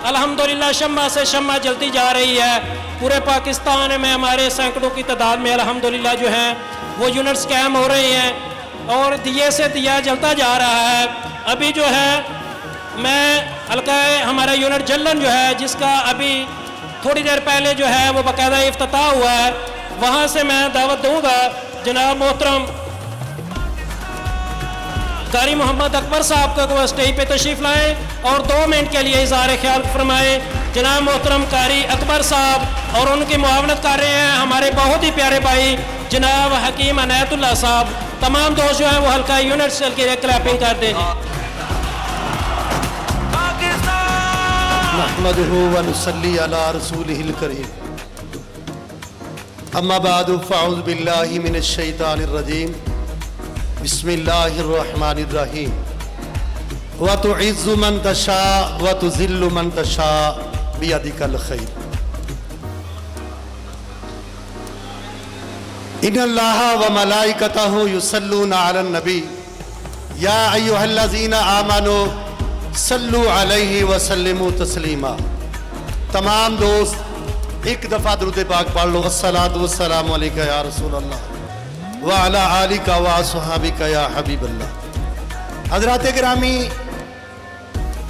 अल्हम्दुलिल्लाह शम्मा से शम्मा जलती जा रही है। पूरे पाकिस्तान में हमारे सैकड़ों की तादाद में अल्हम्दुलिल्लाह जो है वो यूनिट्स कायम हो रही हैं और दिए से दिया जलता जा रहा है। अभी जो है मैं हल्का हमारा यूनिट जलन जो है जिसका अभी थोड़ी देर पहले जो है वो बाकायदा इफ्तिताह हुआ है, वहाँ से मैं दावत दूँगा जनाब मोहतरम कारी मोहम्मद अकबर साहब को वो स्टेज पे तशरीफ़ लाएँ और 2 मिनट के लिए इज़हार ख्याल फरमाएँ। जनाब मोहतरम कारी अकबर साहब और उनकी मुआवनत कर रहे हैं हमारे बहुत ही प्यारे भाई जनाब हकीम अनायतुल्लाह साहब। तमाम दोस्त जो हैं वो हल्का यूनिट के लिए क्लैपिंग कर दें। नहमदुहु व नुसल्ली अला रसूलिहिल करीम। अम्मा बादु फ़अऊज़ु बिल्लाहि मिनश शैतानिर रजीम। बिस्मिल्लाहिर रहमानिर रहीम। व तुइज़्ज़ु मन तशा व तुज़िल्लु मन तशा बियदिकल खैर। इन्नल्लाहा व मलाइकतहु युसल्लूना अलन नबी या अय्युहल्लज़ीना आमनू सल्लु अलैहि व सल्लिमु तस्लीमा। तमाम दोस्त एक दफ़ा दुरूद पाक पढ़ लो। अस्सलातु वस्सलामु अलैका या रसूल अल्लाह व अला आलिका व अस्हाबिका या हबीब अल्लाह। हज़रात गिरामी,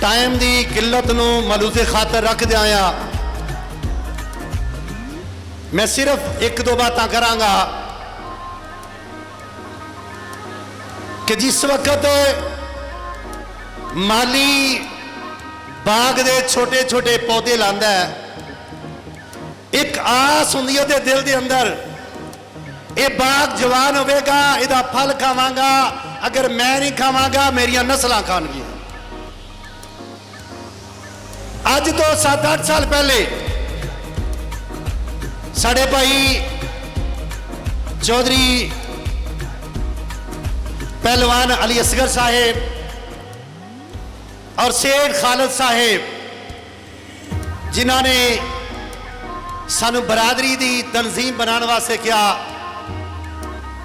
टाइम दी किल्लत नूं मलूज़े खातर रख दिया मैं सिर्फ 1-2 बातां करांगा कि जिस वक्त माली बाग दे छोटे छोटे पौधे लांदा है, एक आस हुंदी है दिल दे अंदर, ये बाग जवान होगा, इहदा फल खावांगा, अगर मैं नहीं खावांगा मेरियां नस्लां खाणगियां। अज तो 7-8 साल पहले साडे भाई चौधरी पहलवान अली असगर साहेब और सेठ खालिद साहेब जिन्होंने सानू बरादरी दी तंजीम बनाने वास्ते किया,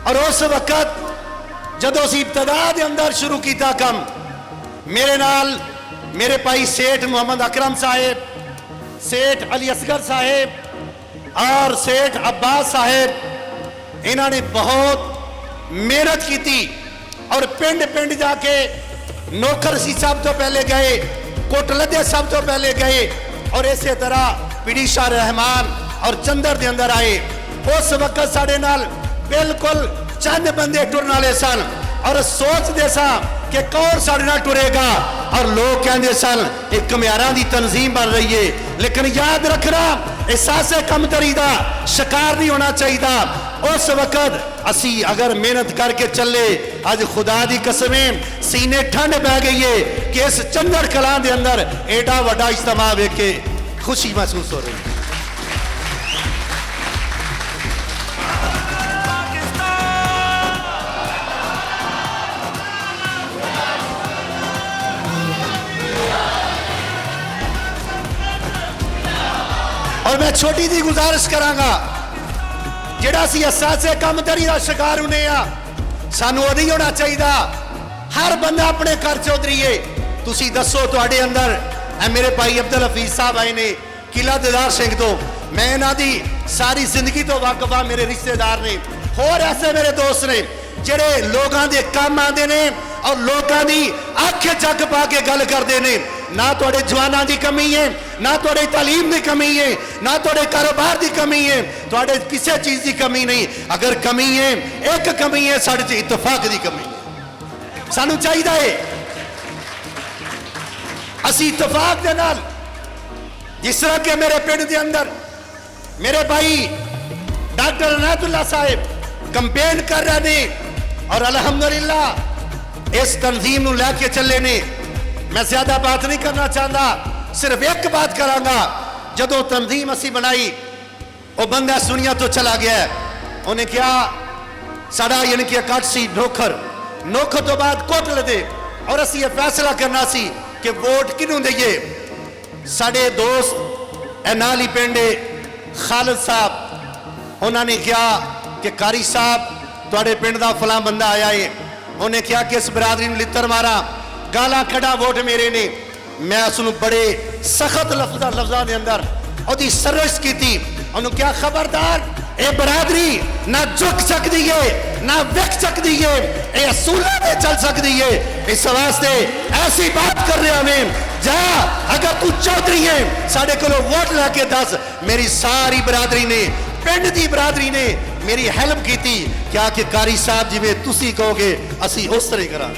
और उस वक्त जदों असीं इब्तदा दे अंदर शुरू किया काम, मेरे नाल मेरे भाई सेठ मोहम्मद अकरम साहेब, सेठ अली असगर साहेब और सेठ अब्बास साहेब, इन्होंने बहुत मेहनत की और पिंड पिंड जाके नौकर सी सब तो पहले गए, कोटलदे सब तो पहले गए, और इसी तरह पिड़ीशा रहमान और चंदर के अंदर आए। उस वक्त साढ़े नाल बिल्कुल चंद बंदे टुरन वाले सन और सोचते सा कि कौन साढ़े नाल टुरेगा, और लोग कहते सन एक कमियारां दी तंजीम बन रही है। लेकिन याद रखना, एहसासे कमतरी दा शिकार नहीं होना चाहिए। उस वक्त असी अगर मेहनत करके चले, अज खुदा दी कसमें सीने ठंड पै गई है कि इस चंदर कलां दे अंदर एडा वड्डा इज्तिमा वेख के खुशी महसूस हो रही है। और मैं छोटी दी गुजारिश करांगा, जिहड़ा सी असासे कमतरी का शिकार होने आ, सानू उदी होना चाहिए। हर बंदा अपने घर चौधरी है। तुसी दसो तुहाडे अंदर मेरे भाई अब्दुल हफीज साहब आए ने किला दिदार सिंह तो, मैं इन्हां दी सारी जिंदगी तो वाकफ आ, मेरे रिश्तेदार ने, होर ऐसे मेरे दोस्त ने जिहड़े लोगों के काम आते हैं और लोगों की अख चक पा के गल करते हैं। ना थोड़े जवानों की कमी है, ना थोड़े तालीम की कमी है, ना थोड़े कारोबार की कमी है, थोड़े किसी चीज़ की कमी नहीं। अगर कमी है, एक कमी है, साढ़े च इतफाक की कमी है। सानू चाहिए असी इतफाक दे नाल, जिस तरह के मेरे पिंड के अंदर मेरे भाई डॉक्टर अनायतुल्लाह साहिब कंपेन कर रहे हैं और अल्हम्दुलिल्लाह इस तंजीम नूं लैके चले ने। मैं ज्यादा बात नहीं करना चाहता, सिर्फ एक बात करांगा। जदों तंजीम असी बनाई, वो बंदा सुनिया तो चला गया, उन्हें क्या साड़ा यानी कि अकाट सी नौकर, नौकर तो बाद कोटल दे, और असी ये फैसला करना सी कि वोट किनू दईए। साढ़े दोस्त नाली पिंडे खालिद साहब, उन्होंने कहा कि कारी साहब तुहाडे पिंड दा फलां बंदा आया है, उन्हें कहा कि इस बरादरी नूं लित्तर मारा, गाला कड़ा वोट मेरे ने। मैं उसनू बड़े सख्त लफ्ज़ां दे अंदर ओदी सर्विस की। उन्होंने क्या खबरदार ये बरादरी ना झुक सकती है ना विक सकती है, ये असूलों पे चल सकती है। इस वास्ते ऐसी बात कर रहे हमें जा, अगर तू चौधरी है साढ़े को वोट लैके दस, मेरी सारी बरादरी ने पिंड की बरादरी ने मेरी हेल्प की थी। क्या कि कारी साहब जिवें तुसी कहोगे असी उस तरह करा।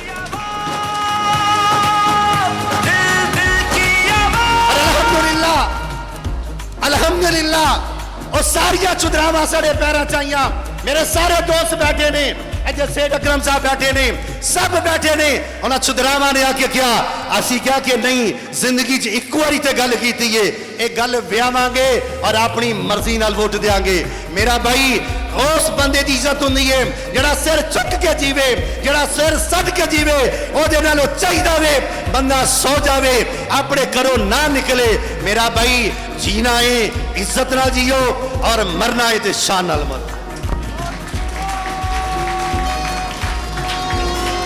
अल्हम्दुलिल्लाह और सारिया चुदरावा साढ़े पैर चाहिए। मेरे सारे दोस्त बैठे ने, इधर सेठ अकरम साहब बैठे ने, सब बैठे ने। उन्हें चुदरावा ने आके क्या असी क्या कि नहीं जिंदगी च एक बारी तो गल की है, एक गल ब्यावांगे और अपनी मर्जी नाल वोट देंगे। मेरा भाई उस बंदे की इज्जत होंगी है जड़ा सिर चुक के जीवे, जड़ा सिर सद के जीवे। ओदे नालों चाहिदा वे बंदा सो जावे, अपने घरों ना निकले। मेरा भाई जीना है इज्जत नाल जियो और मरना है ते शान नाल मरो।